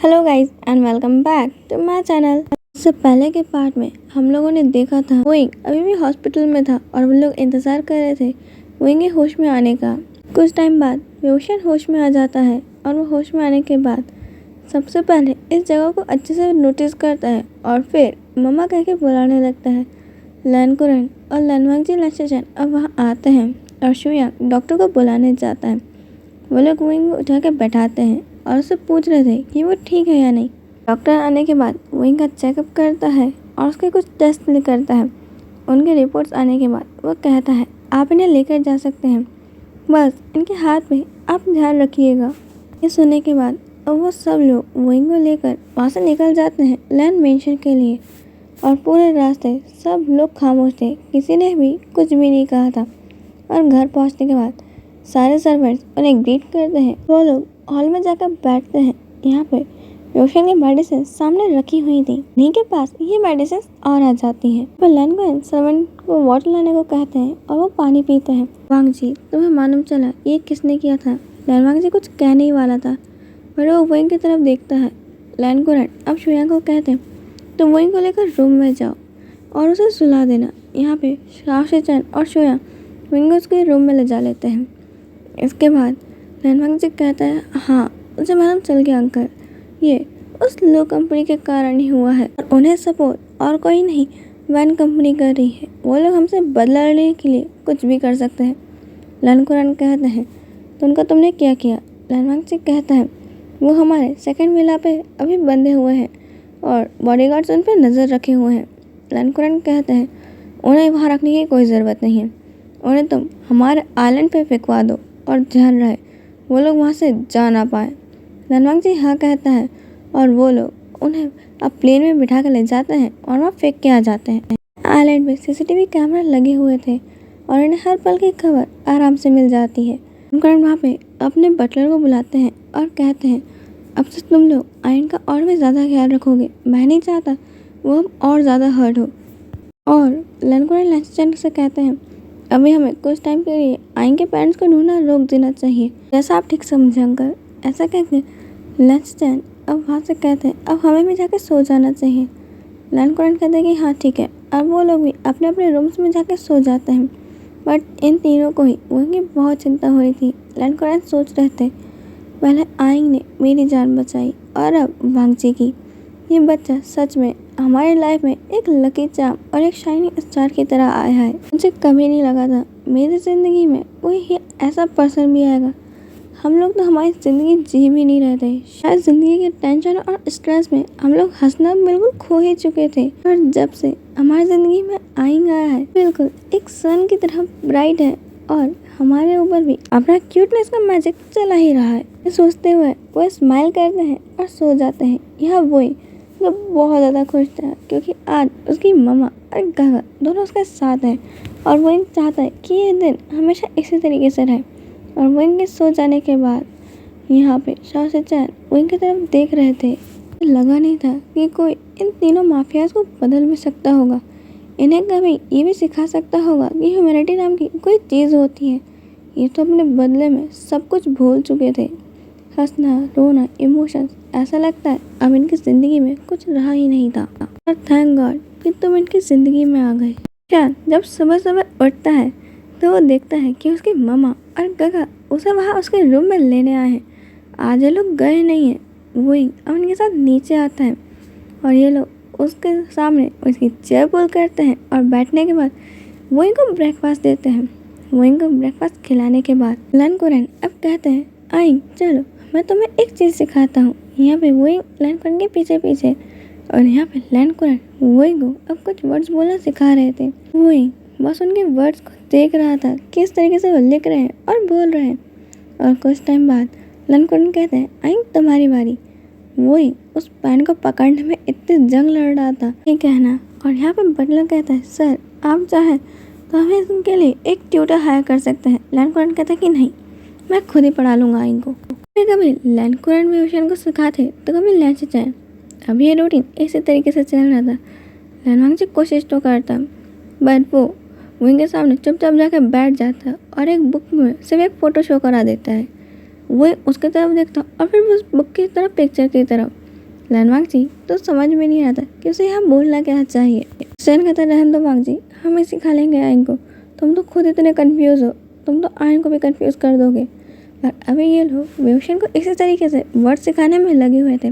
Hello guys and welcome back to my channel. इससे पहले के पार्ट में हम लोगों ने देखा था वोइंग अभी भी हॉस्पिटल में था और वो लोग इंतज़ार कर रहे थे वोइंग के होश में आने का। कुछ टाइम बाद ओशन होश में आ जाता है और वो होश में आने के बाद सबसे पहले इस जगह को अच्छे से नोटिस करता है और फिर मम्मा कह के बुलाने लगता है। लैन कुरन और लैनवांगजी लैंगचैन अब वहाँ आते हैं और शुयांग डॉक्टर को बुलाने जाता है। वो लोग वोइंग को उठा के बैठाते हैं और उससे पूछ रहे थे कि वो ठीक है या नहीं। डॉक्टर आने के बाद वोइंग का चेकअप करता है और उसके कुछ टेस्ट करता है। उनके रिपोर्ट्स आने के बाद वो कहता है आप इन्हें लेकर जा सकते हैं, बस इनके हाथ में आप ध्यान रखिएगा। ये सुनने के बाद वो सब लोग वोइंग को लेकर वहाँ से निकल जाते हैं लैंड मेंशन के लिए और पूरे रास्ते सब लोग खामोश थे, किसी ने भी कुछ भी नहीं कहा था। और घर पहुँचने के बाद सारे सर्वेंट्स उन्हें ग्रीट करते हैं। वो लोग हॉल में जाकर बैठते हैं। यहाँ पे रोशन की मेडिसिन सामने रखी हुई थी, इन्हीं के पास ये मेडिसिन और आ जाती हैं। फिर लैन कुरन सर्वेंट को वाटर लाने को कहते हैं और वो पानी पीते हैं। वांगजी तुम्हें मालूम चला ये किसने किया था? लैन वांगजी कुछ कहने ही वाला था पर वो वोइंग की तरफ देखता है। लैन कुरन अब शुयांग को कहते हैं तुम वोइंग को लेकर रूम में जाओ और उसे सुला देना। यहाँ पे शाओ और शुयांग वोइंग को उसके रूम में ले जा लेते हैं। इसके बाद लैनवांगजी कहता है हाँ मुझे मालूम चल गया अंकल, ये उस लो कंपनी के कारण ही हुआ है और उन्हें सपोर्ट और कोई नहीं वैन कंपनी कर रही है। वो लोग हमसे बदला लेने के लिए कुछ भी कर सकते हैं। लैन कुरन कहते हैं तो उनका तुमने क्या किया? लैनवांगजी कहता है वो हमारे सेकंड विला पे अभी बंधे हुए हैं और बॉडीगार्ड्स उन पर नज़र रखे हुए हैं। लैन कुरन कहते हैं उन्हें वहाँ रखने की कोई ज़रूरत नहीं है, उन्हें तुम हमारे आइलैंड पे फेंकवा दो और ध्यान रहे वो लोग वहाँ से जा ना पाए। लैनवांगजी हाँ कहता है और वो लोग उन्हें अब प्लेन में बिठा कर ले जाते हैं और वहाँ फेंक के आ जाते हैं। आइलैंड में सीसीटीवी कैमरा लगे हुए थे और इन्हें हर पल की खबर आराम से मिल जाती है। कुरन वहाँ पे अपने बटलर को बुलाते हैं और कहते हैं अब से तुम लोग आयन का और भी ज़्यादा ख्याल रखोगे, मैं नहीं चाहता वो अब और ज़्यादा हर्ट हो। और लैन कुरन लैंगचैन से कहते हैं अभी हमें कुछ टाइम के लिए आइन के पेरेंट्स को ढूंढना रोक देना चाहिए, जैसा आप ठीक समझे अंकल। ऐसा कहते लैंगचैन अब वहाँ से कहते हैं अब हमें भी जाकर सो जाना चाहिए। लैन कुरन कहते हैं कि हाँ ठीक है। अब वो लोग भी अपने अपने रूम्स में जाकर सो जाते हैं। बट इन तीनों को ही उनकी बहुत चिंता हो रही थी। लैन कुरन सोच रहे थे पहले आइन ने मेरी जान बचाई और अब वांगजी की। ये बच्चा सच में हमारी लाइफ में एक लकी चार्म और एक शाइनिंग स्टार की तरह आया है। मुझे कभी नहीं लगा था मेरी ज़िंदगी में कोई ऐसा पर्सन भी आएगा। हम लोग तो हमारी ज़िंदगी जी भी नहीं रहे थे, शायद ज़िंदगी के टेंशन और स्ट्रेस में हम लोग हंसना बिल्कुल खो ही चुके थे। पर जब से हमारी ज़िंदगी में आइन आया है बिल्कुल एक सन की तरह ब्राइट है और हमारे ऊपर भी अपना क्यूटनेस का मैजिक चला ही रहा है। ये सोचते हुए वो स्माइल करते हैं और सो जाते हैं। यह वही तो बहुत ज़्यादा खुश था क्योंकि आज उसकी मम्मा और गागा दोनों उसके साथ हैं और वो चाहता है कि ये दिन हमेशा इसी तरीके से रहे। और वो इनके सो जाने के बाद यहाँ पे शाओ वो इनकी तरफ देख रहे थे। लगा नहीं था कि कोई इन तीनों माफियाज को बदल भी सकता होगा, इन्हें कभी ये भी सिखा सकता होगा कि ह्यूमैनिटी नाम की कोई चीज़ होती है। ये तो अपने बदले में सब कुछ भूल चुके थे, हंसना रोना इमोशंस। ऐसा लगता है अब इनकी ज़िंदगी में कुछ रहा ही नहीं था। और थैंक गॉड कि तुम इनकी ज़िंदगी में आ गए। शान जब सुबह सुबह उठता है तो वो देखता है कि उसकी मम्मा और गगा उसे वहाँ उसके रूम में लेने आए हैं। आज ये लोग गए नहीं हैं। वही अब उनके साथ नीचे आता है और ये लोग उसके सामने उसकी चेयर पुल करते हैं और बैठने के बाद वो इनको ब्रेकफास्ट देते हैं। वो इनको ब्रेकफास्ट खिलाने के बाद लैन कुरन अब कहते हैं आई चलो मैं तुम्हें एक चीज़ सिखाता हूँ। यहाँ पे वही लैन कुरन के पीछे पीछे और यहाँ पे लैन कुरन वही को अब कुछ वर्ड्स बोलना सिखा रहे थे। वही बस उनके वर्ड्स को देख रहा था किस तरीके से वो लिख रहे हैं और बोल रहे हैं। और कुछ टाइम बाद लैन कुरन कहते हैं आई तुम्हारी बारी। वही उस पैन को पकड़ने में इतनी जंग लड़ रहा था ये कहना। और यहाँ पे बटलर कहता है सर आप चाहें तो हमें इनके लिए एक ट्यूटर हायर कर सकते हैं। लैन कुरन कहता है कि नहीं मैं खुद ही पढ़ा लूँगा इनको। कभी लैन कुरन भी ओशन को सिखाते तो कभी लैंगचैन। अभी ये रूटीन इसी तरीके से चल रहा था। लैनवांगजी कोशिश तो करता बट वो इनके सामने चुपचाप जाकर बैठ जाता और एक बुक में सिर्फ एक फ़ोटो शो करा देता है। वो उसकी तरफ देखता और फिर उस बुक की तरफ पिक्चर की तरफ लैंडमार्क जी तो समझ में नहीं आता कि उसे यहाँ बोलना क्या चाहिए। सैन कहता है रहने दो मार्क जी, हम ही सिखा लेंगे आयन को, तुम तो खुद इतने कंफ्यूज हो, तुम तो आयन को भी कंफ्यूज कर दोगे। पर अभी ये लोग वेवशन को इसी तरीके से वर्ड सिखाने में लगे हुए थे।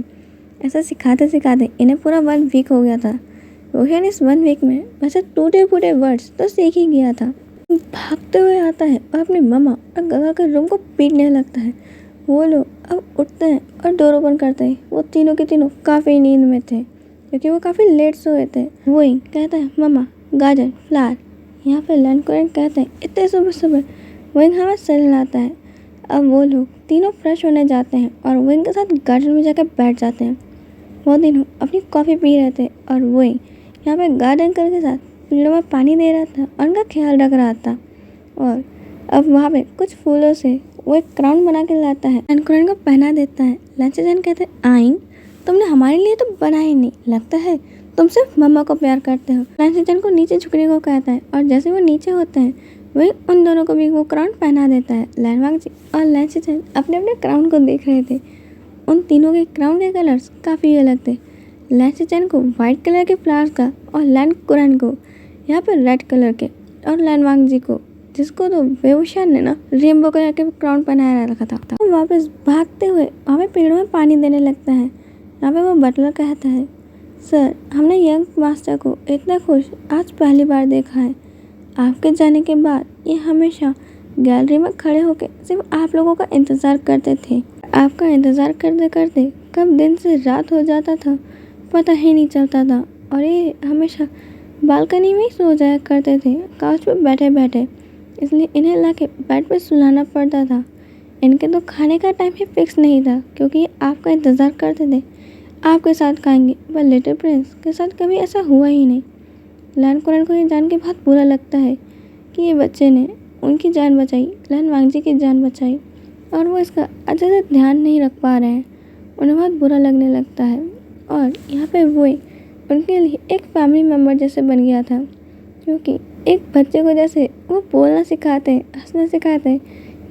ऐसा सिखाते सिखाते इन्हें पूरा 1 वीक हो गया था। वेवशन इस 1 वीक में वैसे टूटे फूटे वर्ड्स तो सीख ही गया था। भागते हुए आता है और अपनी मम्मा और गगा के रूम को पीटने लगता है। वो लोग अब उठते हैं और डोर ओपन करते हैं। वो तीनों के तीनों काफ़ी नींद में थे क्योंकि वो काफ़ी लेट सोए थे। वही कहता है मम्मा गाजर फ्लावर। यहाँ पे लैंडकुरन कहते हैं इतने सुबह सुबह। विंग हमें सर लाता है। अब वो लोग तीनों फ्रेश होने जाते हैं और विंग के साथ गार्डन में जाकर बैठ जाते हैं। वो तीनों अपनी कॉफ़ी पी रहे थे और विंग यहाँ पे गार्डन के साथ पेड़ों में पानी दे रहा था और उनका ख्याल रख रहा था। और अब वहाँ पे कुछ फूलों से वो एक क्राउन बना के लाता है, लैंडकुरन को पहना देता है। लैंसेजन कहते हैं आइन तुमने हमारे लिए तो बना ही नहीं, लगता है तुम सिर्फ मम्मा को प्यार करते हो। लैंसेजन को नीचे झुकने को कहता है और जैसे वो नीचे होते हैं वही उन दोनों को भी वो क्राउन पहना देता है। लैंडमार्क जी और लैंसेजन अपने अपने क्राउन को देख रहे थे। उन तीनों के क्राउन के कलर्स काफ़ी अलग थे। लैंसेजन को वाइट कलर के फ्लावर्स का और लैंडकुरन को यहाँ पे रेड कलर के, और लैंडमार्क जी को जिसको तो वेवशन ने ना रेनबो कलर के क्राउन पहनाया रखा था। वो वापस भागते हुए वहाँ पे पेड़ों में पानी देने लगता है। यहाँ पे वो बटलर कहता है सर हमने यंग मास्टर को इतना खुश आज पहली बार देखा है। आपके जाने के बाद ये हमेशा गैलरी में खड़े होकर सिर्फ आप लोगों का इंतज़ार करते थे। आपका इंतज़ार करते करते कब दिन से रात हो जाता था पता ही नहीं चलता था। और ये हमेशा बालकनी में ही सो जाया करते थे काउच पे बैठे बैठे, इसलिए इन्हें लाके बेड पे सुलाना पड़ता था। इनके तो खाने का टाइम ही फिक्स नहीं था क्योंकि ये आपका इंतज़ार करते थे आपके साथ खाएंगे, पर लिटिल प्रिंस के साथ कभी ऐसा हुआ ही नहीं। लैंडकुरन को ये जान के बहुत बुरा लगता है कि ये बच्चे ने उनकी जान बचाई, लैंडमार्क जी की जान बचाई, और वो इसका अच्छे से ध्यान नहीं रख पा रहे हैं। उन्हें बहुत बुरा लगने लगता है। और यहाँ पे वो उनके लिए एक फैमिली मेम्बर जैसे बन गया था क्योंकि एक बच्चे को जैसे वो बोलना सिखाते हैं, हंसना सिखाते हैं,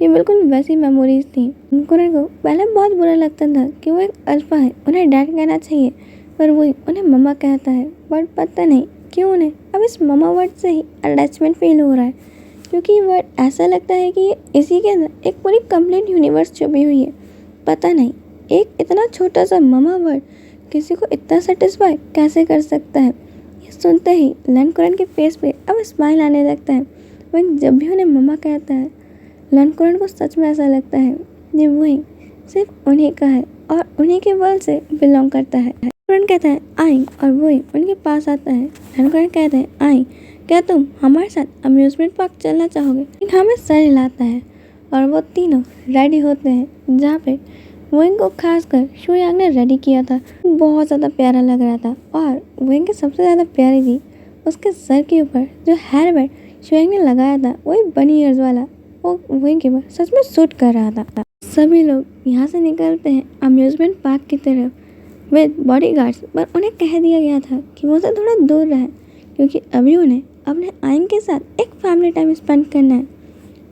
ये बिल्कुल वैसी मेमोरीज थी। लैंडकुरन को पहले बहुत बुरा लगता था कि वो एक अल्फा है, उन्हें डैड कहना चाहिए, पर वही उन्हें मम्मा कहता है। बट पता नहीं क्यों उन्हें अब इस मम्मा वर्ड से ही अटैचमेंट फील हो रहा है क्योंकि वर्ड ऐसा लगता है कि इसी के अंदर एक पूरी कंप्लीट यूनिवर्स छुपी हुई है। पता नहीं एक इतना छोटा सा मम्मा वर्ड किसी को इतना सेटिस्फाई कैसे कर सकता है। ये सुनते ही लैंडकुरन के फेस पे अब स्माइल आने लगता है। वही जब भी उन्हें मम्मा कहता है लैंडकुरन को सच में ऐसा लगता है ये वही सिर्फ उन्हीं का है और उन्हीं के वर्ल्ड से बिलोंग करता है। लैंडकुरन कहता है आई, और वही उनके पास आता है। लैंडकुरन कहते हैं आई क्या तुम हमारे साथ अम्यूजमेंट पार्क चलना चाहोगे। हमें सर हिलाता है और वो तीनों रेडी होते हैं जहाँ पे विंग को खासकर शुयांग ने रेडी किया था। बहुत ज़्यादा प्यारा लग रहा था और विंग की सबसे ज़्यादा प्यारी थी उसके सर के ऊपर जो हेयर बैंड शुयांग ने लगाया था, वही बनी ईयर्स वाला, वो विंग के ऊपर सच में सूट कर रहा था। सभी लोग यहाँ से निकलते हैं अम्यूजमेंट पार्क की तरफ विद बॉडीगार्ड्स, पर उन्हें कह दिया गया था कि वो से थोड़ा दूर रहें क्योंकि अभी उन्हें अपने आइन के साथ एक फैमिली टाइम स्पेंड करना है।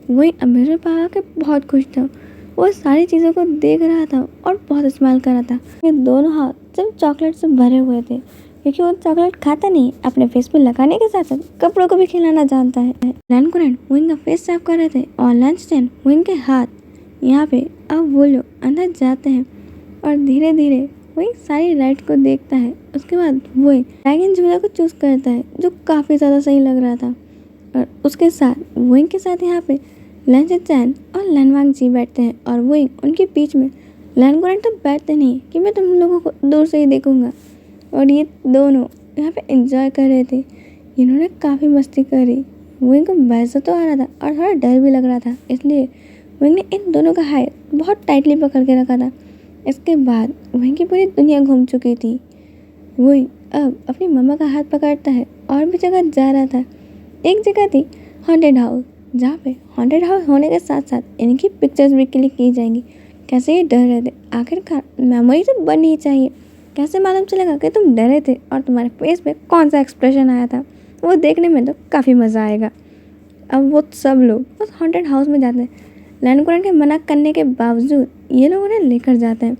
वही अम्यूजमेंट पार्क के बहुत खुश था। वो सारी चीज़ों को देख रहा था और बहुत स्माइल कर रहा था। ये दोनों हाथ सिर्फ चॉकलेट से भरे हुए थे क्योंकि वो चॉकलेट खाता नहीं, अपने फेस पे लगाने के साथ साथ कपड़ों को भी खिलाना जानता है। लैंडकुरन विंग का फेस साफ कर रहे थे और लैंसेजन विंग के हाथ। यहाँ पे अब वो लोग अंदर जाते हैं और धीरे धीरे वही सारी राइड को देखता है। उसके बाद वही ड्रैगन झूला को चूज करता है जो काफ़ी ज़्यादा सही लग रहा था। और उसके साथ विंग के साथ यहाँ पे लैंसेजन और लैंडमार्क जी बैठते हैं और विंग उनके बीच में। लैंडकुरन तो बैठते नहीं कि मैं तुम लोगों को दूर से ही देखूंगा। और ये दोनों यहाँ पे एंजॉय कर रहे थे। इन्होंने काफ़ी मस्ती करी। विंग को वैसा तो आ रहा था और थोड़ा डर भी लग रहा था, इसलिए विंग ने इन दोनों का हाथ बहुत टाइटली पकड़ के रखा था। इसके बाद विंग की पूरी दुनिया घूम चुकी थी। विंग अब अपनी मम्मा का हाथ पकड़ता है और भी जगह जा रहा था। एक जगह थी हॉन्टेड हाउस, जहाँ पे हॉन्टेड हाउस होने के साथ साथ इनकी पिक्चर्स भी क्लिक की जाएंगी। कैसे ये डर रहे थे, आखिरकार मेमोरी तो बननी चाहिए। कैसे मालूम चलेगा कि तुम डरे थे और तुम्हारे फेस पे कौन सा एक्सप्रेशन आया था, वो देखने में तो काफ़ी मज़ा आएगा। अब वो सब लोग उस हॉन्टेड हाउस में जाते हैं। लैंडकुरन के मना करने के बावजूद ये लोग उन्हें लेकर जाते हैं।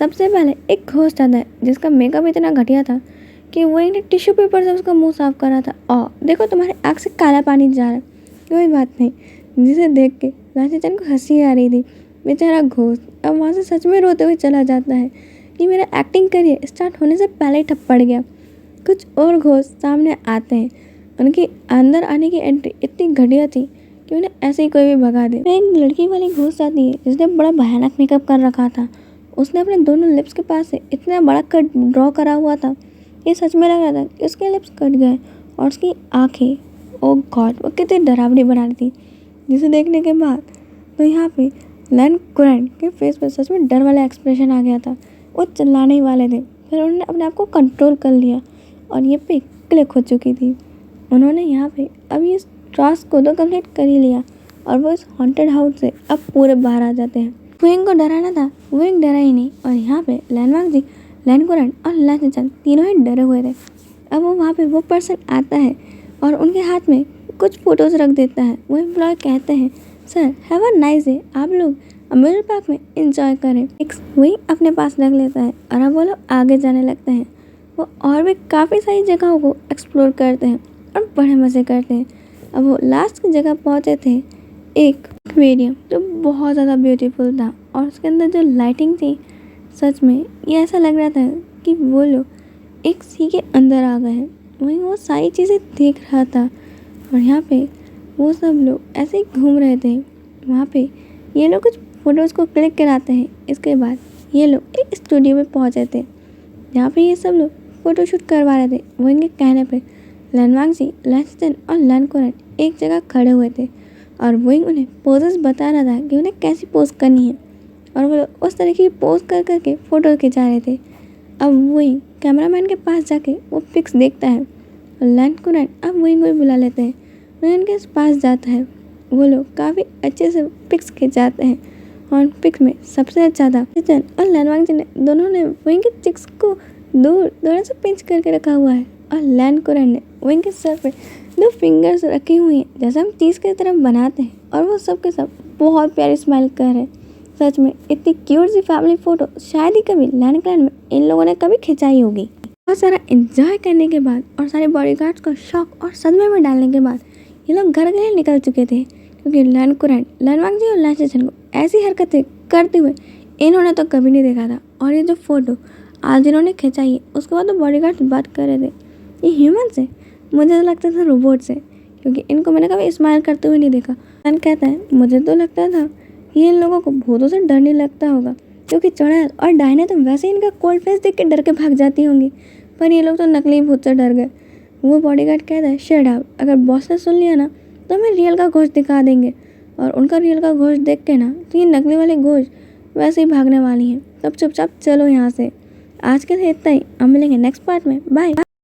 सबसे पहले एक घोस्ट आता है जिसका मेकअप इतना घटिया था कि वही ने टिश्यू पेपर से उसका मुंह साफ करा था। और देखो तुम्हारे आँख से काला पानी जा रहा है। कोई बात नहीं, जिसे देख के लाचीचंद को हंसी आ रही थी। बेचारा घोस्ट अब वहाँ से सच में रोते हुए चला जाता है कि मेरा एक्टिंग करियर स्टार्ट होने से पहले ही ठप पड़ गया। कुछ और घोस्ट सामने आते हैं, उनकी अंदर आने की एंट्री इतनी घटिया थी कि उन्हें ऐसे ही कोई भी भगा दे। एक लड़की वाली घोस्ट आती है जिसने बड़ा भयानक मेकअप कर रखा था। उसने अपने दोनों लिप्स के पास से इतना बड़ा कट ड्रॉ करा हुआ था, ये सच में लग रहा था कि उसके लिप्स कट गए और उसकी आंखें, ओ गॉड, वो कितनी डरावनी बना रही थी। जिसे देखने के बाद तो यहाँ पे लैन कुरैन के फेस पर सच में डर वाला एक्सप्रेशन आ गया था। वो चिल्लाने ही वाले थे, फिर उन्होंने अपने आप को कंट्रोल कर लिया और ये पिक क्लिक हो चुकी थी। उन्होंने यहाँ पे अभी इस टास्क को तो कंप्लीट कर ही लिया और वो इस हॉन्टेड हाउस से अब पूरे बाहर आ जाते हैं। विंग को डराना था, विंग डरा ही नहीं और यहाँ पे लैनवांग जी, लैन कुरैन और लाचीचंद तीनों ही डरे हुए थे। अब वो वहाँ पे वो पर्सन आता है और उनके हाथ में कुछ फोटोज रख देता है। वो एम्प्लॉय कहते हैं, sir have a nice day, आप लोग अम्यूजमेंट पार्क में इंजॉय करें। वही अपने पास रख लेता है और अब वो लोग आगे जाने लगते हैं। वो और भी काफ़ी सारी जगहों को एक्सप्लोर करते हैं और बड़े मज़े करते हैं। अब वो लास्ट की जगह पहुँचे थे, एक एक्वेरियम जो बहुत ज़्यादा ब्यूटीफुल था और उसके अंदर जो लाइटिंग थी, सच में ये ऐसा लग रहा था कि वो लोग एक सी के अंदर आ गए हैं। वहीं वो सारी चीज़ें देख रहा था और यहाँ पे वो सब लोग ऐसे ही घूम रहे थे। वहाँ पे ये लोग कुछ फ़ोटोज़ को क्लिक कराते हैं। इसके बाद ये लोग एक स्टूडियो में पहुँचे थे जहाँ पे ये सब लोग फ़ोटोशूट करवा रहे थे। वो इनके कहने पे लैनवांग जी, लाचीचंद और लैन कुरैन एक जगह खड़े हुए थे और वो उन्हें पोजेस बता रहा था कि उन्हें कैसी पोज करनी है और वो उस तरीके की पोज कर करके फ़ोटो खिंचा रहे थे। अब वही कैमरामैन के पास जाके वो पिक्स देखता है और लैन कुरैन अब वही कोई बुला लेते हैं। वो उनके पास जाता है। वो लोग काफ़ी अच्छे से पिक्स खिंचाते हैं और पिक्स में सबसे ज़्यादा लाचीचंद और लैनवांग जी ने दोनों ने वहीं के चिक्स को दूर से पिंच करके रखा हुआ है और लैन कुरैन ने वहीं के सर पे 2 फिंगर्स रखी हुई हैं जैसे हम चीज़ की तरफ बनाते हैं और वो सब के सब बहुत प्यारी स्माइल कर रहे हैं। सच में इतनी क्यूट सी फैमिली फ़ोटो शायद ही कभी लैन कुरैन में इन लोगों ने कभी खिंचाई होगी। बहुत सारा एंजॉय करने के बाद और सारे बॉडीगार्ड्स को शॉक और सदमे में डालने के बाद ये लोग घर के लिए निकल चुके थे क्योंकि लैन कुरैन, लैनवांग जी और लाचीचंद को ऐसी हरकतें करते हुए इन्होंने तो कभी नहीं देखा था। और ये जो फ़ोटो आज इन्होंने खिंचाई है उसके बाद तो बॉडीगार्ड्स बात कर रहे थे, ये ह्यूमन से, मुझे तो लगता था रोबोट से, क्योंकि इनको मैंने कभी स्माइल करते हुए नहीं देखा। लैन कहता है, मुझे तो लगता था ये इन लोगों को भूतों से डर नहीं लगता होगा क्योंकि चुड़ैल और डायने तो वैसे ही इनका कोल्ड फेस देख के डर के भाग जाती होंगी, पर ये लोग तो नकली भूत से डर गए। वो बॉडीगार्ड कहता है, शट अप, अगर बॉस ने सुन लिया ना तो हमें रियल का घोस्ट दिखा देंगे और उनका रियल का घोस्ट देख के ना तो ये नकली वाले घोस्ट वैसे ही भागने वाली हैं। तब चुपचाप चलो यहाँ से। आज के लिए इतना ही, हम मिलेंगे नेक्स्ट पार्ट में, बाय।